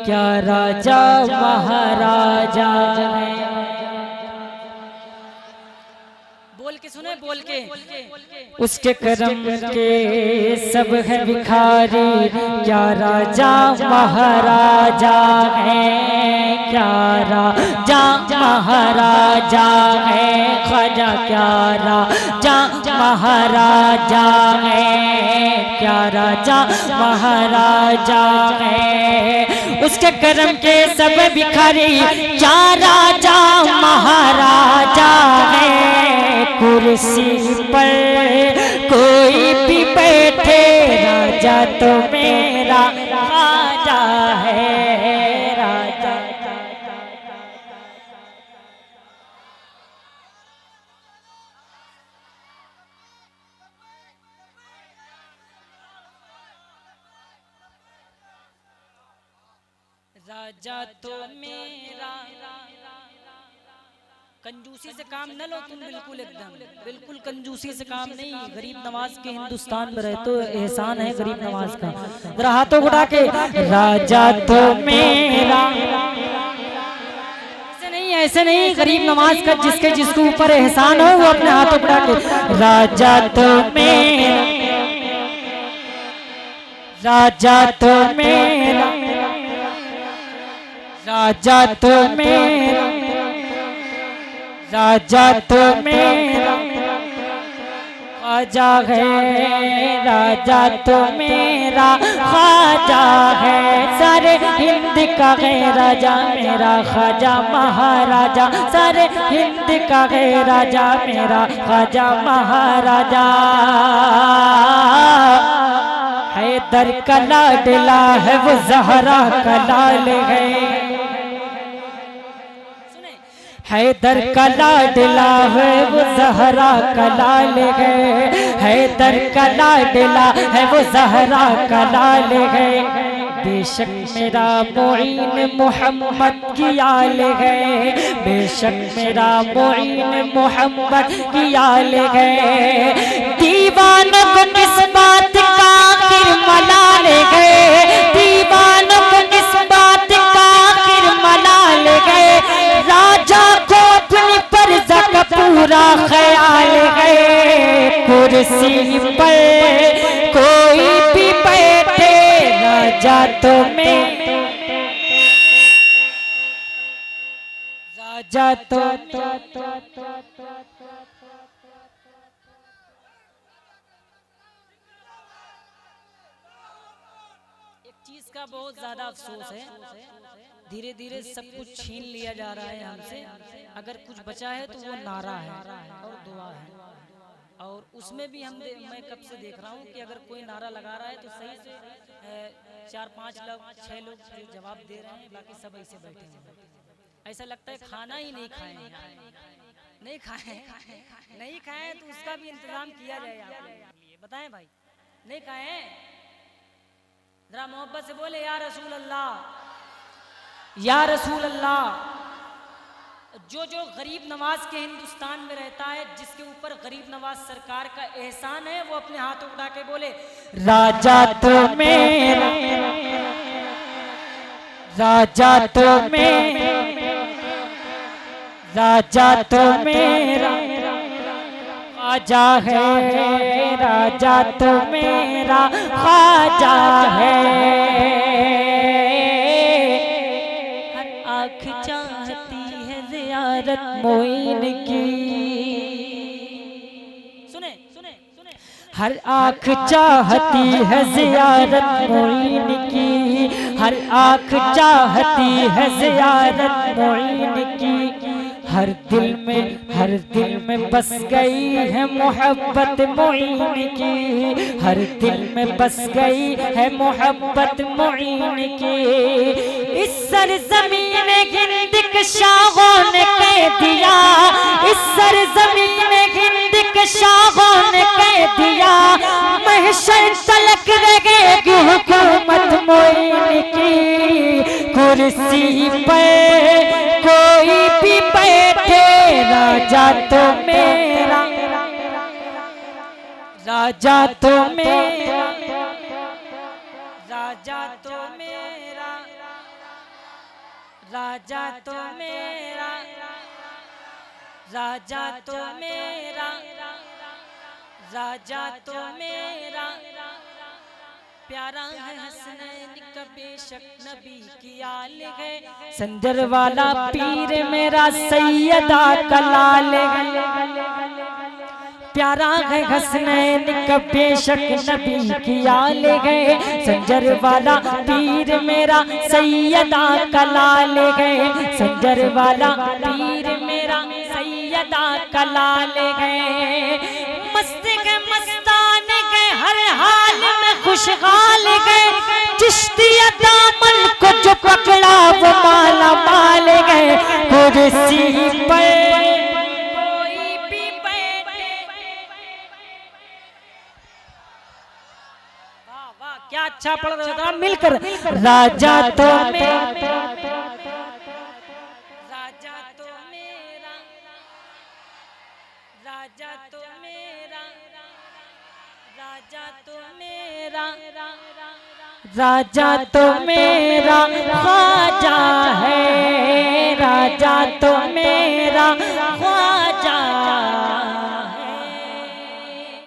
क्या राजा महाराजा हैं। बोल के सुने, बोल के। उसके करम के सब है भिखारी, क्या राजा महाराजा हैं। क्या राजा महाराजा हैं ख्वाजा, क्या राजा महाराजा हैं। क्या राजा महाराजा हैं। उसके करम के सब भिखारी, क्या राजा महाराजा हैं। कुर्सी पर कोई भी बैठे, राजा तो मेरा राजा है। राजा राजा तो मेरा। कंजूसी से काम न लो तुम, बिल्कुल एकदम बिल्कुल कंजूसी से काम नहीं। गरीब नवाज के हिंदुस्तान में रहे तो एहसान है गरीब नवाज का। जरा हाथों को उठा के, राजा तो मेरा। ऐसे नहीं, ऐसे नहीं, गरीब नवाज का जिसके जिसके ऊपर एहसान हो वो अपने हाथों को उठा के, राजा तो मेरा, राजा तो मेरा, राजा तो मेरा, राजा तो मेरा ख्वाजा है। राजा तो मेरा ख्वाजा है। सारे हिंद का है राजा मेरा ख्वाजा महाराजा। सारे हिंद का है राजा मेरा ख्वाजा महाराजा। हैदर का लाडला है वो ज़हरा का लाल है। हैदर का लाडला है वो ज़हरा का लाल है। हैदर का लाडला है वो ज़हरा का लाल है। बेशक मेरा मोइन मोहम्मद की आल है। बेशक मेरा मोइन मोहम्मद की आल है। दीवानों को किस बात का आखिर मलाल है। दीवानों को किस बात का आखिर मलाल है। राजा को अपनी प्रजा का पूरा ख्याल है। कुर्सी पर कोई भी बैठे, राजा तो मैं, राजा तो एक चीज का बहुत ज्यादा अफसोस है, धीरे धीरे सब कुछ छीन लिया जा रहा है हमसे। अगर कुछ बचा है तो वो नारा है और दुआ है। और उसमें भी मैं कब से देख रहा हूँ कि अगर कोई नारा लगा रहा है तो सही से 4-5 लोग 6 लोग जवाब दे रहे हैं, बाकी सब ऐसे बैठे हैं। ऐसा लगता है खाना ही नहीं खाए, नहीं खाए, नहीं खाए तो उसका भी इंतजाम किया जाए आपके लिए। बताएं भाई, नहीं खाए? जरा मोहब्बत से बोले या रसूल अल्लाह, या रसूल अल्लाह। जो जो गरीब नवाज के हिंदुस्तान में रहता है, जिसके ऊपर गरीब नवाज सरकार का एहसान है, वो अपने हाथ उठा के बोले, राजा तो मेरा, राजा तो मेरा, राजा तो मेरा ख्वाजा है। राजा तो मेरा ख्वाजा है। हर आँख चाहती है ज़ियारत मोइन की। सुने सुने सुने, हर आँख चाहती है ज़ियारत मोइन की। हर आँख चाहती है ज़ियारत मोइन की। हर दिल में बस गई है मोहब्बत मोइन की। हर दिल में बस गई है मोहब्बत मोइन की। इस सरज़मीन हिंद के शाहों ने कह दिया, इस सरज़मीन हिंद के शाहों ने कह दिया, महशर तलक रहेगी हुकूमत मोइन की। कुर्सी पर कोई भी बैठे, राजा तो मेरा, राजा तो मेरा, राजा तो मेरा राजा तो मेरा, राजा तो मेरा, राजा तो मेरा, प्यारा है हसनैन का बेशक नबी की आल है। संजर वाला पीर मेरा सैयदा का लाल है। प्यारा है हसनैन का बेशक नबी की आल है। संजर वाला पीर मेरा सैयदा का लाल है। संजर वाला पीर मेरा सैयदा का लाल है। मस्त के मस्तान के हर हाल में खुशहाल है। चिश्तिया दामन को जो पकड़ा वो माला माल है। कुर्सी पर कोई भी बैठे, वाह वाह क्या अच्छा पढ़ रहे हो मिलकर। राजा तो मेरा, राजा तो मेरा, राजा तो मेरा, राजा तो मेरा, राजा तो मेरा ख्वाजा है। राजा तो मेरा ख्वाजा